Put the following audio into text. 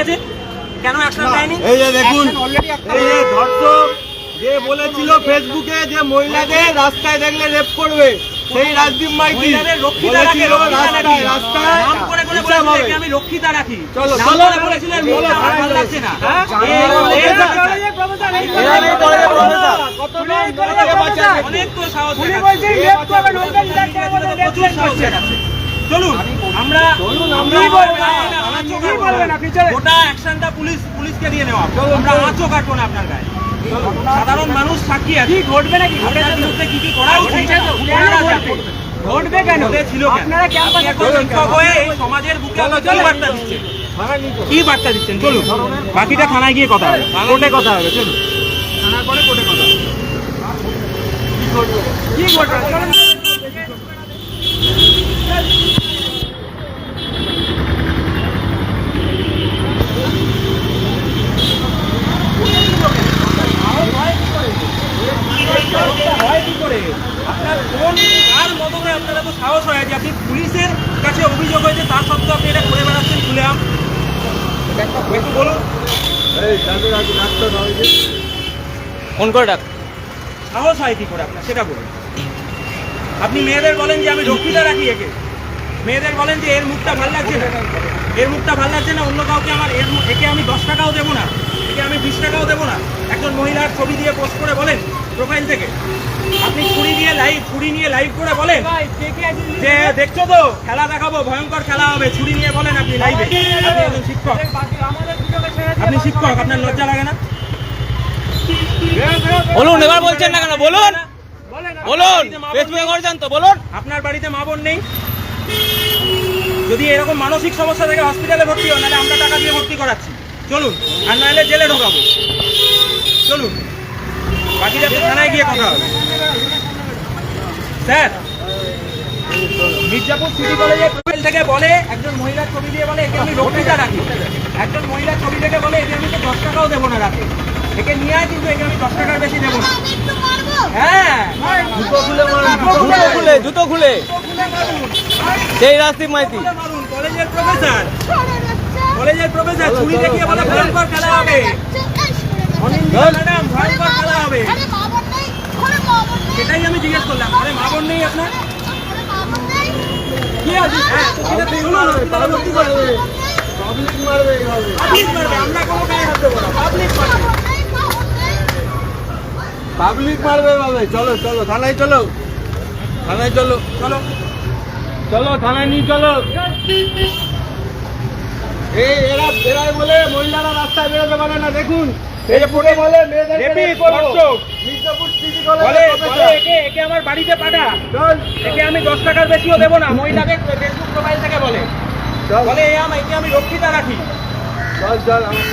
আছে, কেন অ্যাকশন নেয়নি? এই যে দেখুন, এই যে ধর্ষক যে বলেছিল ফেসবুকে যে মহিলাদের রাস্তায় দেখলে রেপ করবে, সেই রাজদীপ মাইতি বলেছিল রাস্তায় নাম করে করে বলেছিল আমি রক্ষিতা রাখি, চলো নাম চলো করে বলেছিলেন মুখটা আমার ভালো লাগছে না। অনেক তো সাহস প্রচুর সাহস দেখাচ্ছে। চলুন আমরা গোটা অ্যাকশনটা পুলিশকে দিয়ে নেওয়া, আমরা আঁচও কাটবো না আপনার গায়ে। সাধারণ মানুষ সাক্ষী আছে, ঘটবে নাকি আপনার বিরুদ্ধে কি কি করা উচিত ঘটবে, কেন ছিল, আপনারা শিক্ষক হয়ে এই সমাজের বুকে কি বার্তা দিচ্ছেন? চলুন বাকিটা থানায় গিয়ে কথা হবে, কোর্টে কথা হবে। চলুন থানার পরে কোর্টে কথা হবে। কি ঘটবে আপনার কোন কার মদতে আপনার এত সাহস হয় যে আপনি পুলিশের কাছে অভিযোগ হয়েছে তার সত্ত্বেও আপনি এটা করে বেড়াচ্ছেন খুলেআম? একটু বলুন, ফোন করে ডাক, সাহস হয় কি করে আপনার সেটা বলুন। আপনি মেয়েদের বলেন যে আমি রক্ষিতা রাখি, একে মেয়েদের বলেন যে এর মুখটা ভাল লাগছে না, এর মুখটা ভাল লাগছে না, অন্য কাউকে আমার একে আমি 10 টাকাও দেবো না, একে আমি 20 টাকাও দেবো না। একজন মহিলার ছবি দিয়ে পোস্ট করে বলেন প্রোফাইল থেকে, আপনি ছুরি নিয়ে লাইভ করে বলেন যে দেখছো তো খেলা দেখাবো, ভয়ঙ্কর খেলা হবে, ছুরি নিয়ে বলেন আপনি লাইভে। আপনি একজন শিক্ষক, আপনি শিক্ষক, আপনার লজ্জা লাগে না? বলুন, এবার বলছেন না কেন? বলুন বলুন, ফেসবুকে করছেন তো বলুন। আপনার বাড়িতে মা বোন নেই? যদি এরকম মানসিক সমস্যা থেকে হসপিটালে ভর্তি হয়, নাহলে আমরা টাকা দিয়ে ভর্তি করাচ্ছি, চলুন, আর নাহলে জেলে ঢোকাবো। চলুন বাকিটা থানায় গিয়ে কথা হবে। স্যার, মির্জাপুর সিটি কলেজের প্রোফাইল থেকে বলে একজন মহিলার ছবি দিয়ে বলে একে আমি রক্ষিতা রাখি, একজন মহিলার ছবি থেকে বলে একে আমি তো 10 টাকাও দেবো না রাতে, একে নিয়ে আয়, কিন্তু একে আমি 10 টাকার বেশি দেবো না। হ্যাঁ, জুতো খুলে সেই রাজদীপ মাইতি মারুন। কলেজের প্রফেসর ছুরি দেখিয়ে বলে ভয়ঙ্কর খেলা হবে, ম্যাডাম ভয়ঙ্কর খেলা হবে। সেটাই আমি জিজ্ঞেস করলাম, আরে মা বোন নেই আপনার? কি আছে? হ্যাঁ, সেটা তো শুনুন, ভর্তি করবে, পাবলিক মারবে, আমরা কোনো গায়ে হাত দেবো না, পাবলিক মারবে ভাবে। চলো চলো থানায় চলো, থানায় চলো, চলো চলো থানায় নিয়ে চলো। এই এরাই বলে মহিলারা রাস্তায় বেরোতে পারে না। দেখুন এই যে পড়ে বলে মেয়েদের মির্জাপুর সিটি কলেজে একে আমার বাড়িতে পাঠা, একে আমি 10 টাকার বেশিও দেবো না। মহিলাকে ফেসবুক প্রোফাইল থেকে বলে একে আমি রক্ষিতা রাখি। চল চল আমার